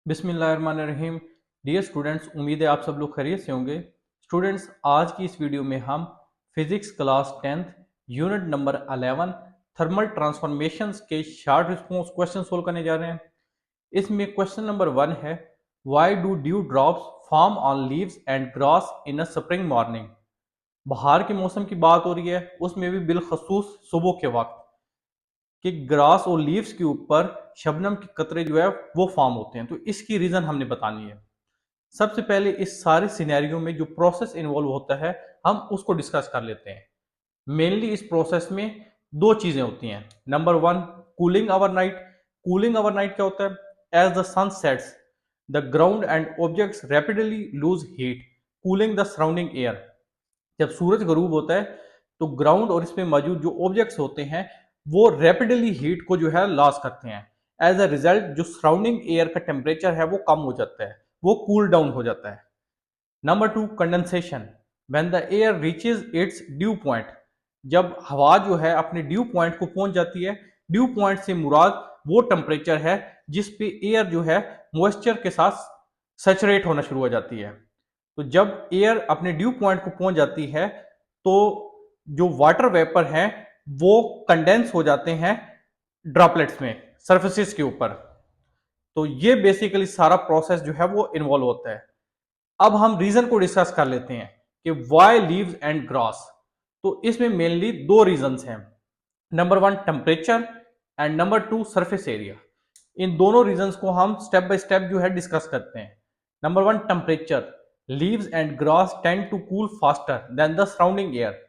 बिस्मिल्लाहिर्रहमानिर्रहीम। Dear students, उम्मीद है आप सब लोग खैरियत से होंगे। स्टूडेंट्स, आज की इस वीडियो में हम physics class 10th unit number 11 thermal transformations के शॉर्ट रिस्पॉन्स क्वेश्चन सोल्व करने जा रहे हैं। इसमें क्वेश्चन नंबर 1 है, why do due drops form on leaves and grass in a spring morning. बाहर के मौसम की बात हो रही है, उसमें भी बिलखसूस सुबह के वक्त कि ग्रास और लीव्स के ऊपर शबनम के कतरे जो है वो फॉर्म होते हैं। तो इसकी रीजन हमने बतानी है। सबसे पहले इस सारे सिनेरियो में जो प्रोसेस इन्वॉल्व होता है हम उसको डिस्कस कर लेते हैं। मेनली इस प्रोसेस में दो चीजें होती हैं। Number 1, cooling overnight. Cooling overnight क्या होता है? As the sun sets the ground and objects rapidly lose heat cooling the surrounding air. जब सूरज गरूब होता है तो ग्राउंड और इसमें मौजूद जो ऑब्जेक्ट्स होते हैं वो रैपिडली हीट को जो है लॉस करते हैं। एज अ रिजल्ट जो सराउंडिंग एयर का टेम्परेचर है वो कम हो जाता है, वो कूल डाउन हो जाता है। Number 2, condensation. When the air reaches it's due point. जब हवा जो है अपने ड्यू पॉइंट को पहुंच जाती है, ड्यू पॉइंट से मुराद वो टेम्परेचर है जिस पे एयर जो है मॉइस्चर के साथ सैचुरेट होना शुरू हो जाती है। तो जब एयर अपने ड्यू पॉइंट को पहुंच जाती है तो जो वाटर वेपर है वो कंडेंस हो जाते हैं ड्रॉपलेट्स में, सरफेसेस के ऊपर। तो ये बेसिकली सारा प्रोसेस जो है वो इन्वॉल्व होता है। अब हम रीजन को डिस्कस कर लेते हैं कि व्हाई लीव्स एंड ग्रास। तो इसमें मेनली दो रीजंस हैं। Number 1, temperature and number 2, surface area. इन दोनों रीजंस को हम स्टेप बाय स्टेप जो है डिस्कस करते हैं। Number 1, temperature. Leaves and grass tend to cool faster than the surrounding air.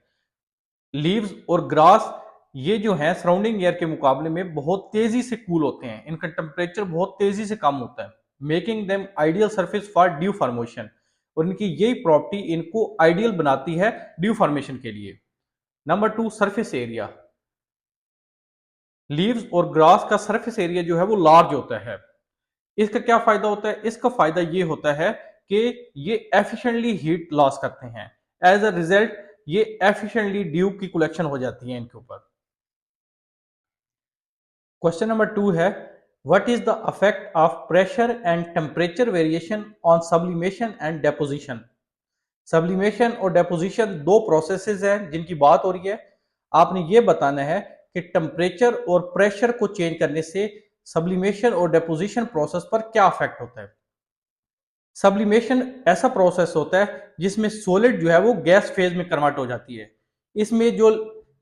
Leaves और ग्रास ये जो है सराउंडिंग एयर के मुकाबले में बहुत तेजी से कूल होते हैं, इनका टेम्परेचर बहुत तेजी से कम होता है, making them ideal surface for due formation. और इनकी यही प्रॉपर्टी इनको आइडियल बनाती है ड्यू फॉर्मेशन के लिए। Number 2, surface area. लीव्स और ग्रास का सरफेस एरिया जो है वो लार्ज होता है। इसका क्या फायदा होता है? इसका फायदा ये होता है कि ये एफिशिएंटली हीट लॉस करते हैं। एज अ रिजल्ट ये एफिशिएंटली ड्यू की कलेक्शन हो जाती है इनके ऊपर। क्वेश्चन नंबर 2 है, what is the affect of pressure and temperature variation on sublimation and deposition. Sublimation और डेपोजिशन दो प्रोसेसेस हैं जिनकी बात हो रही है। आपने ये बताना है कि टेम्परेचर और प्रेशर को चेंज करने से सब्लिमेशन और डेपोजिशन प्रोसेस पर क्या इफेक्ट होता है। सब्लिमेशन ऐसा प्रोसेस होता है जिसमें सॉलिड जो है वो गैस फेज में कन्वर्ट हो जाती है। इसमें जो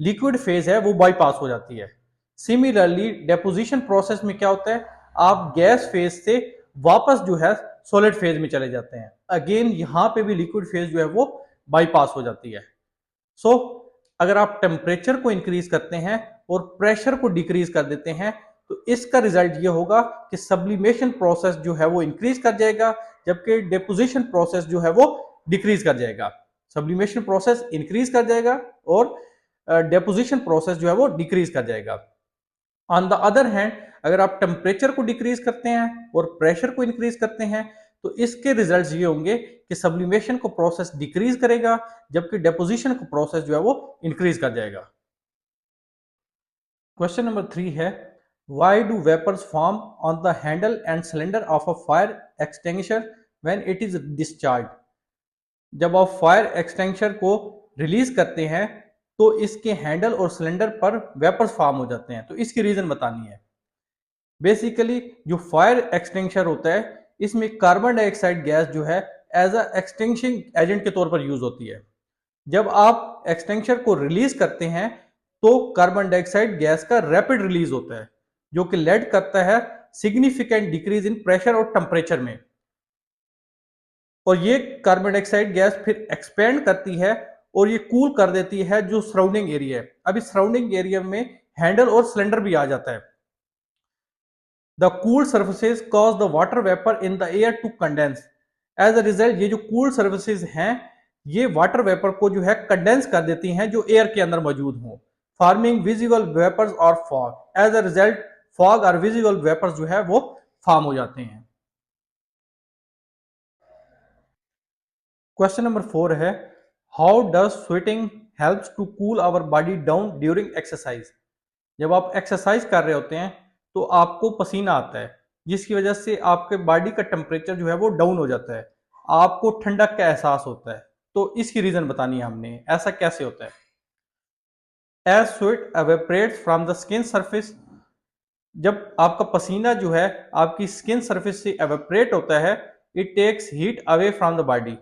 लिक्विड फेज है वो बाईपास हो जाती है। सिमिलरली डेपोजिशन प्रोसेस में क्या होता है, आप गैस फेज से वापस जो है सॉलिड फेज में चले जाते हैं। अगेन यहां पे भी लिक्विड फेज जो है वो बाईपास हो जाती है। सो अगर आप टेम्परेचर को इंक्रीज करते हैं और प्रेशर को डिक्रीज कर देते हैं तो इसका रिजल्ट ये होगा कि सब्लिमेशन प्रोसेस जो है वो इंक्रीज कर जाएगा, जबकि डिपोजिशन प्रोसेस जो है वो डिक्रीज कर जाएगा। सब्लिमेशन प्रोसेस इंक्रीज कर जाएगा और डिपोजिशन प्रोसेस जो है वो डिक्रीज कर जाएगा। ऑन द अदर हैंड अगर आप टेम्परेचर को डिक्रीज करते हैं और प्रेशर को इंक्रीज करते हैं तो इसके रिजल्ट्स ये होंगे कि सब्लिमेशन को प्रोसेस डिक्रीज करेगा, जबकि डेपोजिशन को प्रोसेस जो है वो इंक्रीज कर जाएगा। क्वेश्चन नंबर 3 है, why do vapours form on the handle and cylinder of a fire extinguisher when it is discharge. जब आप फायर एक्सटिंग्विशर को रिलीज करते हैं तो इसके हैंडल और सिलेंडर पर वेपर्स फॉर्म हो जाते हैं। तो इसकी रीजन बतानी है। बेसिकली जो फायर एक्सटिंग्विशर होता है इसमें कार्बन डाइऑक्साइड गैस जो है एज अ एक्सटिंग्विशिंग एजेंट के तौर पर यूज होती है। जब आप एक्सटिंग्विशर को रिलीज करते हैं तो कार्बन डाइऑक्साइड गैस का रैपिड रिलीज होता है जो कि लेड करता है सिग्निफिकेंट डिक्रीज इन प्रेशर और टेम्परेचर में। और ये कार्बन डाइऑक्साइड गैस फिर एक्सपेंड करती है और ये कूल कर देती है जो सराउंडिंग एरिया है। अभी सराउंडिंग एरिया में हैंडल और सिलेंडर भी आ जाता है। The cool surfaces cause the water vapour in the air to condense. As a result ये जो कूल सर्फेसेज हैं ये वाटर वेपर को जो है कंडेंस कर देती हैं जो एयर के अंदर मौजूद हो, फॉर्मिंग विजिबल वेपर्स और fog. As a result fog और विजिबल वेपर्स जो है वो फॉर्म हो जाते हैं। क्वेश्चन नंबर 4 है, how does sweating helps to cool our body down during exercise. जब आप एक्सरसाइज कर रहे होते हैं तो आपको पसीना आता है। जिसकी वजह से आपके बॉडी का टेम्परेचर जो है वो डाउन हो जाता है, आपको ठंडक का एहसास होता है। तो इसकी रीजन बतानी है हमने, ऐसा कैसे होता है। As sweat evaporates from the skin surface, जब आपका पसीना जो है आपकी स्किन सरफेस से एवेपरेट होता है, it takes heat away from the body.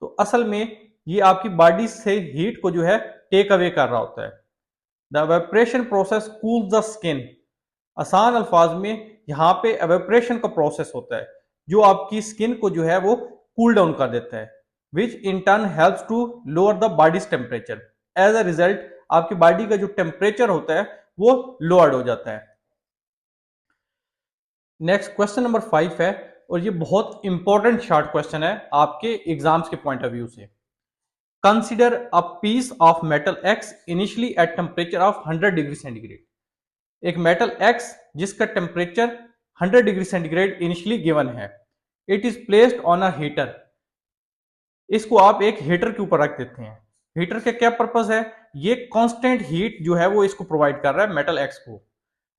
तो असल में ये आपकी बॉडी से हीट को जो है टेक अवे कर रहा होता है। The evaporation process cool the skin, आसान अल्फाज में यहाँ पे एवेपरेशन का प्रोसेस होता है जो आपकी स्किन को जो है वो कूल डाउन कर देता है, which in turn helps to lower the body's temperature. As a result आपकी बॉडी का जो टेम्परेचर होता है वो लोअर्ड हो जाता है। नेक्स्ट क्वेश्चन नंबर 5 है, और ये बहुत इंपॉर्टेंट शॉर्ट क्वेश्चन है आपके एग्जाम्स के पॉइंट ऑफ व्यू से। Consider a piece of metal X initially at temperature of 100 degree centigrade. एक मेटल एक्स जिसका temperature 100 degree centigrade initially given है, it is placed on a heater. इसको आप एक हीटर के ऊपर रख देते हैं। हीटर का क्या पर्पस है, ये कांस्टेंट हीट जो है वो इसको प्रोवाइड कर रहा है मेटल एक्स को,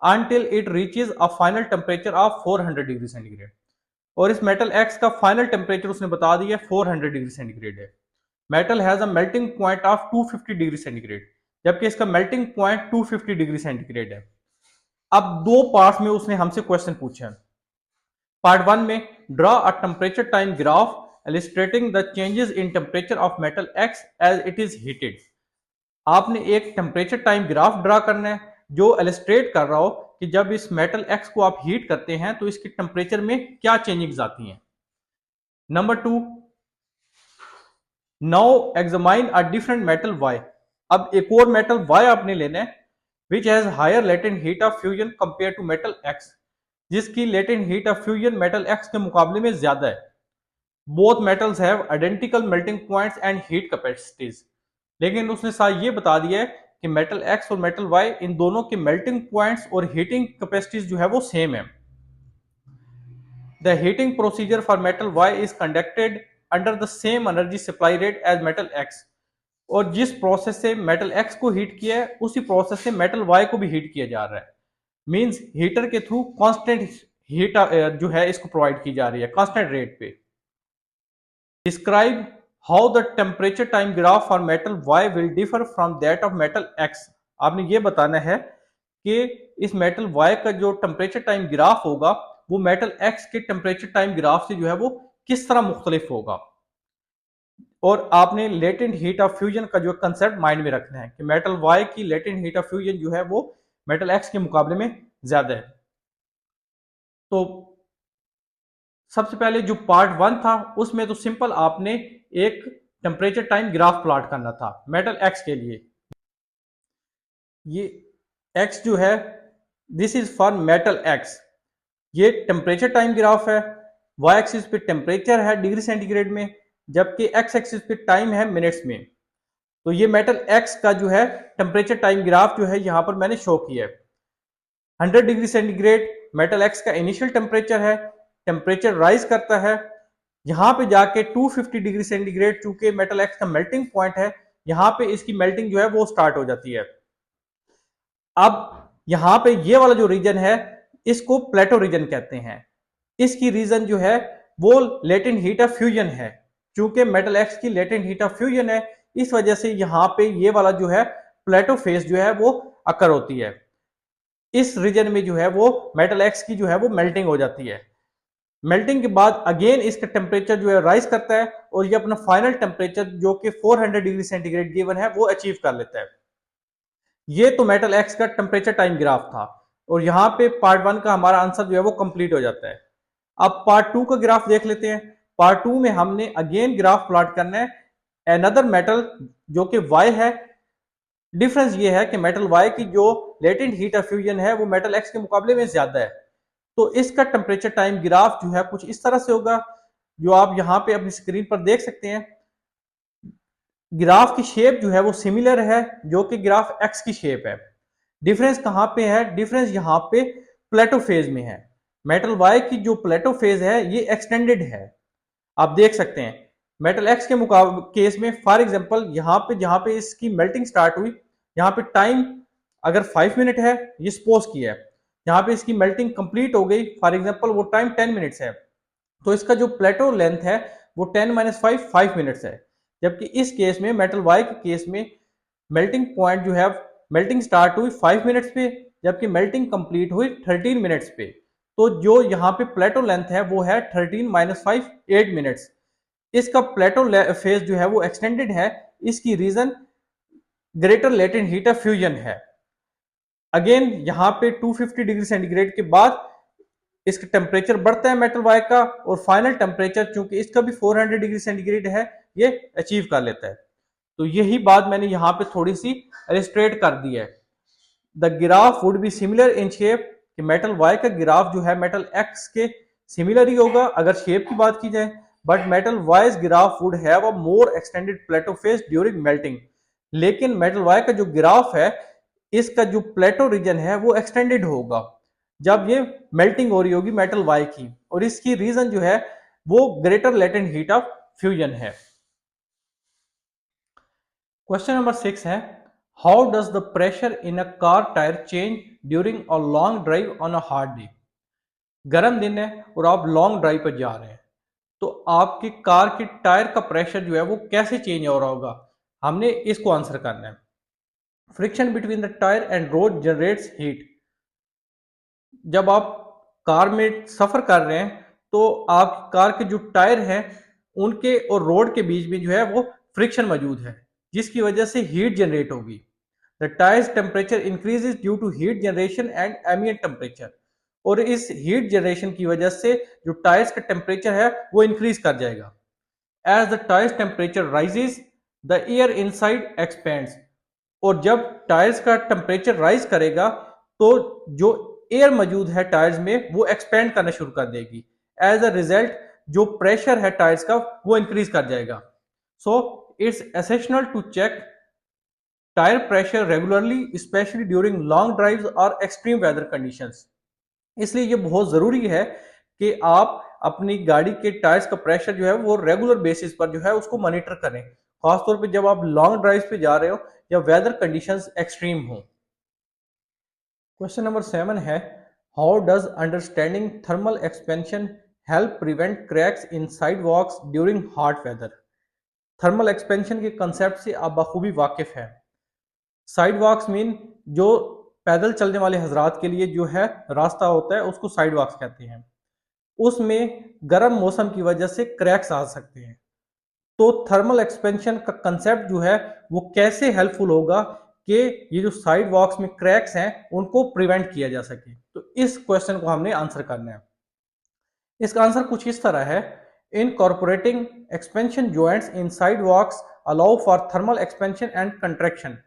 until it reaches a final temperature of 400 degree centigrade. और इस मेटल एक्स का फाइनल टेम्परेचर उसने बता दिया 400 डिग्री सेंटीग्रेड है। Metal has a melting point of 250 degree centigrade, जबकि इसका मेल्टिंग पॉइंट 250 डिग्री सेंटीग्रेड है। अब दो पार्ट में उसने हमसे क्वेश्चन पूछा है। पार्ट 1 में draw a temperature time graph illustrating the changes in temperature of metal X as it is heated। आपने एक टेम्परेचर टाइम ग्राफ ड्रा करना है जो इलस्ट्रेट कर रहा हो कि जब इस मेटल एक्स को आप हीट करते हैं तो इसके टेम्परेचर में क्या चेंजेस आती हैं। Number 2, now examine a different metal Y. अब एक और मेटल वाई आपने लेना है, which has higher latent heat of fusion compare to metal X, जिसकी latent heat of fusion metal X के मुकाबले में ज्यादा है। Both metals have identical melting points and heat capacities. लेकिन उसने साथ ये बता दिया है कि मेटल एक्स और मेटल वाई इन दोनों के मेल्टिंग पॉइंट्स और हीटिंग कैपेसिटीज जो है वो सेम है। The heating procedure for metal Y is conducted under the same energy supply rate as metal X. और जिस प्रोसेस से मेटल एक्स को हीट किया है उसी प्रोसेस से मेटल वाई को भी हीट किया जा रहा है। मींस हीटर के थ्रू कांस्टेंट हीट जो है इसको प्रोवाइड की जा रही है कांस्टेंट रेट पे। Describe how the temperature time graph for metal Y will differ from that of metal X. आपने ये बताना है कि इस मेटल वाई का जो टेम्परेचर टाइम ग्राफ होगा वो मेटल एक्स के टेम्परेचर टाइम ग्राफ से जो है वो किस तरह मुख्तलिफ होगा। और आपने लेटेंट हीट ऑफ फ्यूजन का जो कंसेप्ट माइंड में रखना है कि मेटल वाई की लेटेंट हीट ऑफ फ्यूजन जो है वो मेटल एक्स के मुकाबले में ज्यादा है। तो सबसे पहले जो पार्ट 1 था उसमें तो सिंपल आपने एक टेम्परेचर टाइम ग्राफ प्लॉट करना था मेटल एक्स के लिए। ये एक्स जो है this is for metal x, ये टेम्परेचर टाइम ग्राफ है। वाई एक्सिस पे टेम्परेचर है डिग्री सेंटीग्रेड में, जबकि एक्स एक्सिस पे टाइम है मिनट्स में। तो ये मेटल एक्स का जो है टेम्परेचर टाइम ग्राफ जो है यहां पर मैंने शो किया है। 100 डिग्री सेंटीग्रेड मेटल एक्स का इनिशियल टेम्परेचर है, टेम्परेचर राइज करता है, यहां पे जाके 250 डिग्री सेंटीग्रेड चूंकि मेटल एक्स का मेल्टिंग पॉइंट है, यहां पे इसकी मेल्टिंग जो है वो स्टार्ट हो जाती है। अब यहां पे ये वाला जो रीजन है इसको प्लेटो रीजन कहते हैं। इसकी रीजन जो है वो लेटेंट हीट ऑफ फ्यूजन है। चूंकि मेटल एक्स की लेटेंट हीट ऑफ फ्यूजन है इस वजह से यहां पे ये वाला जो है प्लेटो फेज जो है वो अकर होती है। इस रीजन में जो है वो मेटल एक्स की जो है वो मेल्टिंग हो जाती है। मेल्टिंग के बाद अगेन इसका टेम्परेचर जो है राइज करता है और ये अपना फाइनल टेम्परेचर जो कि 400 डिग्री सेंटीग्रेड गिवन है वो अचीव कर लेता है। ये तो मेटल एक्स का टेम्परेचर टाइम ग्राफ था और यहाँ पे पार्ट 1 का हमारा आंसर जो है वो कंप्लीट हो जाता है। अब पार्ट 2 का ग्राफ देख लेते हैं। पार्ट 2 में हमने अगेन ग्राफ प्लॉट करना है अनदर मेटल जो कि वाई है। डिफरेंस ये है कि मेटल वाई की जो लेटेंट हीट ऑफ फ्यूजन है वो मेटल एक्स के मुकाबले में ज्यादा है। तो इसका टेम्परेचर टाइम ग्राफ जो है कुछ इस तरह से होगा जो आप यहाँ पे अपनी स्क्रीन पर देख सकते हैं। ग्राफ की शेप जो है वो सिमिलर है जो कि ग्राफ एक्स की शेप है। डिफरेंस कहाँ पे है, डिफरेंस यहाँ पे प्लेटो फेज में है। मेटल वाई की जो प्लेटो फेज है ये एक्सटेंडेड है, आप देख सकते हैं। मेटल एक्स के मुकाबले केस में फॉर एग्जांपल यहाँ पे जहाँ पे इसकी मेल्टिंग स्टार्ट हुई यहाँ पे टाइम अगर 5 मिनट है ये सपोज किया है, यहाँ पे इसकी मेल्टिंग कंप्लीट हो गई, फॉर एग्जांपल वो टाइम 10 मिनट्स है, तो इसका जो प्लेटो लेंथ है वो 10 - 5 मिनट्स है। जबकि इस केस में मेटल वाई के केस में मेल्टिंग पॉइंट जो है, मेल्टिंग स्टार्ट हुई 5 मिनट्स पे, जबकि मेल्टिंग कंप्लीट हुई 13 मिनट्स पे। तो जो यहाँ पे प्लेटो लेंथ है वो है 13 - 5 8 मिनट्स। इसका प्लेटो फेज जो है वो एक्सटेंडेड है, इसकी reason greater latent heat of fusion है। अगेन यहाँ पे 250 डिग्री सेंटीग्रेड के बाद इसका टेम्परेचर बढ़ता है मेटल वायर का, और फाइनल टेम्परेचर चूंकि इसका भी 400 डिग्री सेंटीग्रेड है, ये अचीव कर लेता है। तो यही बात मैंने यहाँ पे थोड़ी सी इलस्ट्रेट कर दी है। The graph would be similar in shape, कि मेटल वाई का ग्राफ जो है मेटल एक्स के सिमिलर ही होगा अगर शेप की बात की जाए, but metal Y's graph would have a more extended plateau phase during melting. लेकिन मेटल वाई का जो ग्राफ है, इसका जो प्लेटो रीजन है वो एक्सटेंडेड होगा जब ये मेल्टिंग हो रही होगी मेटल वाई की, और इसकी रीजन जो है वो greater latent heat of fusion है। क्वेश्चन नंबर 6 है, how does the pressure in a car tyre change during a long drive on a hot day. गर्म दिन है और आप लॉन्ग ड्राइव पर जा रहे हैं, तो आपकी कार की टायर का प्रेशर जो है वो कैसे चेंज हो रहा होगा, हमने इसको आंसर करना है। Friction between the tyre and road generates heat. जब आप कार में सफर कर रहे हैं तो आप कार के जो टायर हैं उनके और रोड के बीच में जो है वो फ्रिक्शन मौजूद है, जिसकी वजह से हीट जनरेट होगी। The tyres temperature increases due to heat generation and ambient temperature. और इस हीट जनरेशन की वजह से जो टायर्स का टेम्परेचर है वो इंक्रीज कर जाएगा। As the tyres temperature rises the air inside expands. और जब टायर्स का टेम्परेचर राइज करेगा तो जो एयर मौजूद है टायर्स में वो एक्सपेंड करना शुरू कर देगी। एज अ रिजल्ट जो प्रेशर है टायर्स का वो इंक्रीज कर जाएगा। So it's essential to check tyre pressure regularly, specially during long drives और एक्सट्रीम वेदर कंडीशंस। इसलिए ये बहुत जरूरी है कि आप अपनी गाड़ी के टायर्स का प्रेशर जो है वो रेगुलर बेसिस पर जो है उसको मॉनिटर करें, खासतौर पे जब आप लॉन्ग ड्राइव पे जा रहे हो या वेदर कंडीशंस एक्सट्रीम हो। क्वेश्चन नंबर 7 है, how does understanding thermal expansion help prevent cracks in sidewalks during hot weather. Thermal expansion के कंसेप्ट से आप बखूबी वाकिफ हैं। साइड वॉक्स मीन जो पैदल चलने वाले हजरात के लिए जो है रास्ता होता है उसको साइड वॉक्स कहते हैं। उसमें गर्म मौसम की वजह से क्रैक्स आ सकते हैं। तो थर्मल एक्सपेंशन का कंसेप्ट जो है वो कैसे हेल्पफुल होगा कि ये जो साइड वॉक्स में क्रैक्स हैं उनको प्रिवेंट किया जा सके। तो इस क्वेश्चन को हमने आंसर करना है। इसका आंसर कुछ इस तरह है, incorporating expansion joints in sidewalks allow for thermal expansion and contraction.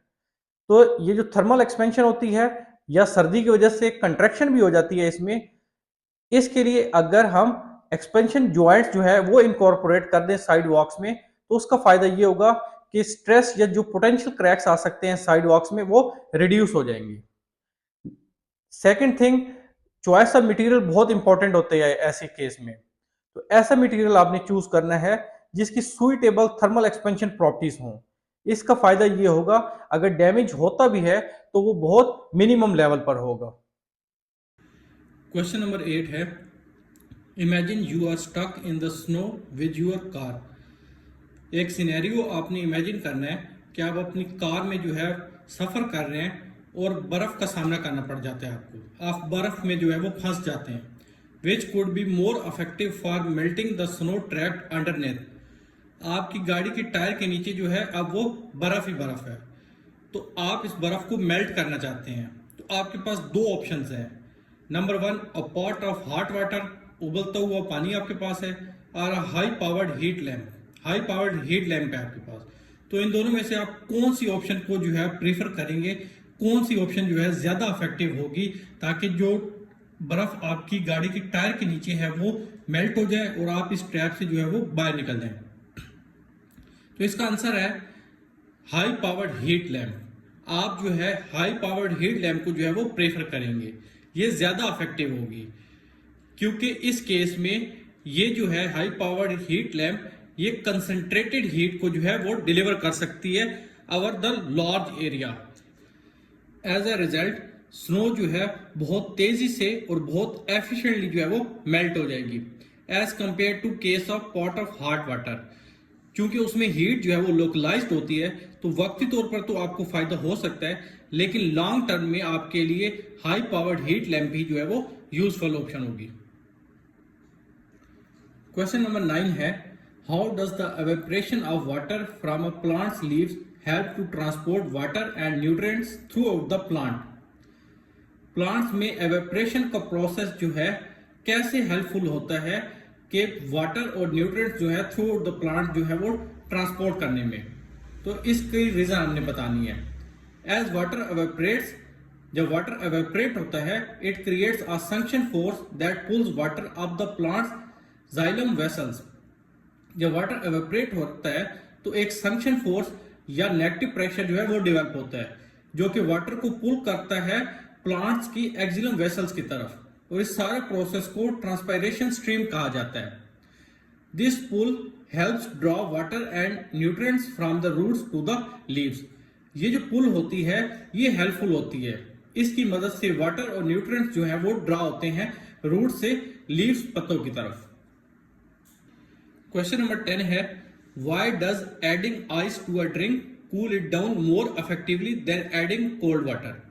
तो ये जो थर्मल एक्सपेंशन होती है या सर्दी की वजह से कंट्रैक्शन भी हो जाती है इसमें, इसके लिए अगर हम एक्सपेंशन जॉइंट्स जो है वो इनकॉर्पोरेट कर दें साइड वॉक्स में, तो उसका फायदा ये होगा कि स्ट्रेस या जो पोटेंशियल क्रैक्स आ सकते हैं साइड वॉक्स में वो रिड्यूस हो जाएंगे। Second thing, choice of material बहुत इंपॉर्टेंट होते हैं ऐसे केस में। तो ऐसा मटेरियल आपने चूज करना है जिसकी सुइटेबल थर्मल एक्सपेंशन प्रॉपर्टीज हों। इसका फायदा ये होगा अगर डैमेज होता भी है तो वो बहुत मिनिमम लेवल पर होगा। क्वेश्चन नंबर 8 है, imagine you are stuck in the snow with your car. एक सिनेरियो आपने इमेजिन करना है कि आप अपनी कार में जो है सफ़र कर रहे हैं और बर्फ़ का सामना करना पड़ जाता है आपको, आप बर्फ़ में जो है वो फंस जाते हैं। Which could be more effective for melting the snow trapped underneath. आपकी गाड़ी के टायर के नीचे जो है अब वो बर्फ़ ही बर्फ़ है, तो आप इस बर्फ़ को मेल्ट करना चाहते हैं। तो आपके पास दो ऑप्शंस हैं। Number 1, a pot of hot water, उबलता हुआ पानी आपके पास है, और high powered heat lamp, high powered heat lamp है आपके पास। तो इन दोनों में से आप कौन सी ऑप्शन को जो है प्रीफर करेंगे, कौन सी ऑप्शन जो है ज्यादा इफेक्टिव होगी ताकि जो बर्फ आपकी गाड़ी के टायर के नीचे है वो मेल्ट हो जाए और आप इस ट्रैप से जो है वो बाहर निकल जाए। तो इसका आंसर है हाई पावर्ड हीट लैम्प। आप जो है हाई पावर्ड हीट लैम्प को जो है वो प्रेफर करेंगे, ये ज्यादा इफेक्टिव होगी, क्योंकि इस केस में ये जो है हाई पावर्ड हीट लैम्प ये कंसंट्रेटेड हीट को जो है वो डिलीवर कर सकती है over the large area. As a result snow जो है बहुत तेजी से और बहुत एफिशिएंटली जो है वो मेल्ट हो जाएगी as compare to case of pot of hot water. क्योंकि उसमें हीट जो है वो लोकलाइज्ड होती है, तो वक्ती तौर पर तो आपको फायदा हो सकता है, लेकिन लॉन्ग टर्म में आपके लिए हाई पावर्ड हीट लैंप ही जो है वो यूजफुल ऑप्शन होगी। क्वेश्चन नंबर 9 है, how does the evaporation of water from a plants leaves help to transport water and nutrients throughout the plant. Plants में एवेपोरेशन का प्रोसेस जो है कैसे हेल्पफुल होता है कि वाटर और न्यूट्रिएंट्स जो है थ्रू आउट द प्लांट जो है वो ट्रांसपोर्ट करने में। तो इसकी रीजन हमने बतानी है। एज वाटर एवेपोरेट्स, जब वाटर एवेपोरेट होता है, it creates a suction force that pools water up the plants xylem vessels. जब वाटर एवेपोरेट होता है तो एक सक्शन फोर्स या नेगेटिव प्रेशर जो है वो डेवलप होता है, जो कि वाटर को पुल करता है प्लांट्स की एक्सिलम वेसल्स की तरफ, और इस सारे प्रोसेस को ट्रांसपायरेशन स्ट्रीम कहा जाता है। This pull helps draw water and nutrients from the roots to the leaves. ये जो पुल होती है ये हेल्पफुल होती है, इसकी मदद से वाटर और न्यूट्रिएंट्स जो है वो ड्रॉ होते हैं रूट से लीव्स पत्तों की तरफ। क्वेश्चन नंबर 10 है, why does adding ice to a drink cool it down more effectively than adding cold water.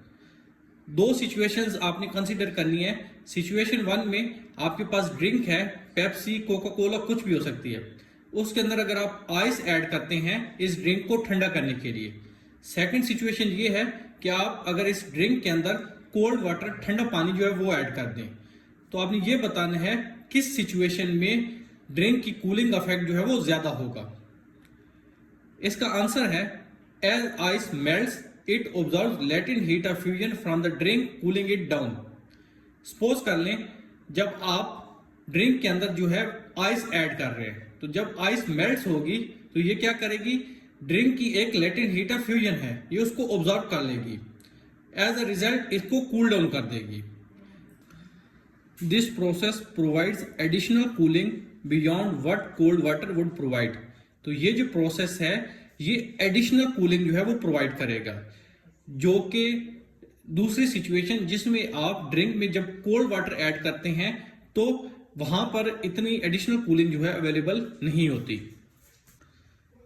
दो सिचुएशंस आपने कंसीडर करनी है। सिचुएशन 1 में आपके पास ड्रिंक है, पेप्सी, कोका कोला, कुछ भी हो सकती है, उसके अंदर अगर आप आइस ऐड करते हैं इस ड्रिंक को ठंडा करने के लिए। सेकंड सिचुएशन ये है कि आप अगर इस ड्रिंक के अंदर कोल्ड वाटर, ठंडा पानी जो है वो ऐड कर दें। तो आपने ये बताना है किस सिचुएशन में ड्रिंक की कूलिंग इफेक्ट जो है वो ज्यादा होगा। इसका आंसर है, as ice melts it absorbs latent heat of fusion from the drink cooling it down. Suppose कर लें जब आप ड्रिंक के अंदर जो है आइस ऐड कर रहे हैं, तो जब आइस मेल्ट्स होगी तो ये क्या करेगी, ड्रिंक की एक लेटेंट हीट ऑफ फ्यूजन है, ये उसको ऑब्जर्व कर लेगी, एज अ रिजल्ट इसको कूल डाउन कर देगी। This process provides additional cooling beyond what cold water would provide. तो ये जो प्रोसेस है ये एडिशनल कूलिंग जो है वो प्रोवाइड करेगा, जो कि दूसरी सिचुएशन जिसमें आप ड्रिंक में जब कोल्ड वाटर ऐड करते हैं तो वहां पर इतनी एडिशनल कूलिंग जो है अवेलेबल नहीं होती।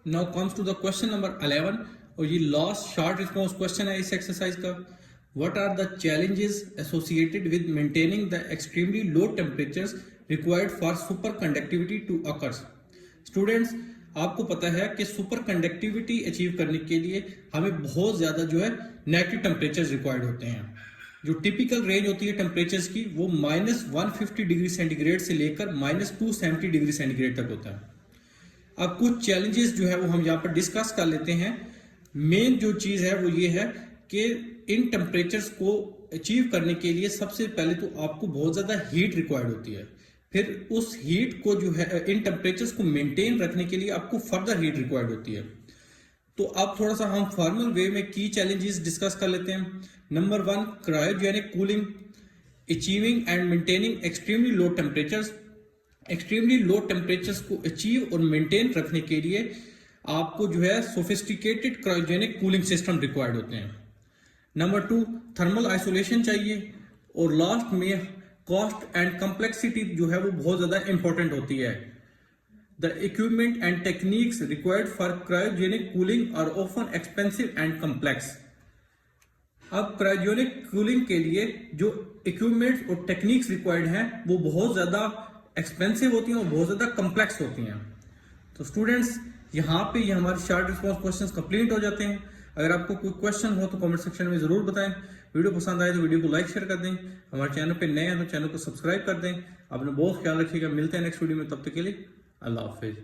Now comes to the question number 11, और ये लास्ट शॉर्ट रिस्पॉन्स क्वेश्चन है इस एक्सरसाइज का। What are the challenges associated with maintaining the extremely low temperatures required for superconductivity to occurs. Students, आपको पता है कि सुपर कंडक्टिविटी अचीव करने के लिए हमें बहुत ज्यादा जो है नेगेटिव टेम्परेचर्स रिक्वायर्ड होते हैं। जो टिपिकल रेंज होती है टेम्परेचर्स की वो -150 डिग्री सेंटीग्रेड से लेकर -270 डिग्री सेंटीग्रेड तक होता है। अब कुछ चैलेंजेस जो है वो हम यहाँ पर डिस्कस कर लेते हैं। मेन जो चीज है वो ये है कि इन टेम्परेचर्स को अचीव करने के लिए सबसे पहले तो आपको बहुत ज्यादा हीट रिक्वायर्ड होती है, फिर उस हीट को जो है इन टेम्परेचर्स को मेंटेन रखने के लिए आपको फर्दर हीट रिक्वायर्ड होती है। तो अब थोड़ा सा हम फॉर्मल वे में की चैलेंजेस डिस्कस कर लेते हैं। Number 1, cryogenic cooling, achieving and maintaining extremely low temperatures. Extremely low temperatures को अचीव और मेंटेन रखने के लिए आपको जो है sophisticated cryogenic cooling system required होते हैं। नंबर 2, थर्मल आइसोलेशन चाहिए, और लास्ट में कॉस्ट एंड कॉम्प्लेक्सिटी जो है वो बहुत ज्यादा इंपॉर्टेंट होती है। The equipment and techniques required for cryogenic cooling are often expensive and complex. अब क्रायोजेनिक कूलिंग के लिए जो इक्विपमेंट्स और टेक्निक्स रिक्वायर्ड हैं वो बहुत ज्यादा एक्सपेंसिव होती हैं और बहुत ज्यादा कॉम्प्लेक्स होती हैं। तो स्टूडेंट्स, यहाँ पे ये हमारे शॉर्ट रिस्पॉन्स क्वेश्चंस कंप्लीट हो जाते हैं। अगर आपको कोई क्वेश्चन हो तो कमेंट सेक्शन में जरूर बताएं। वीडियो पसंद आए तो वीडियो को लाइक शेयर कर दें। हमारे चैनल पे नए हैं तो चैनल को सब्सक्राइब कर दें। अपना बहुत ख्याल रखिएगा। मिलते हैं नेक्स्ट वीडियो में, तब तक के लिए अल्लाह हाफिज।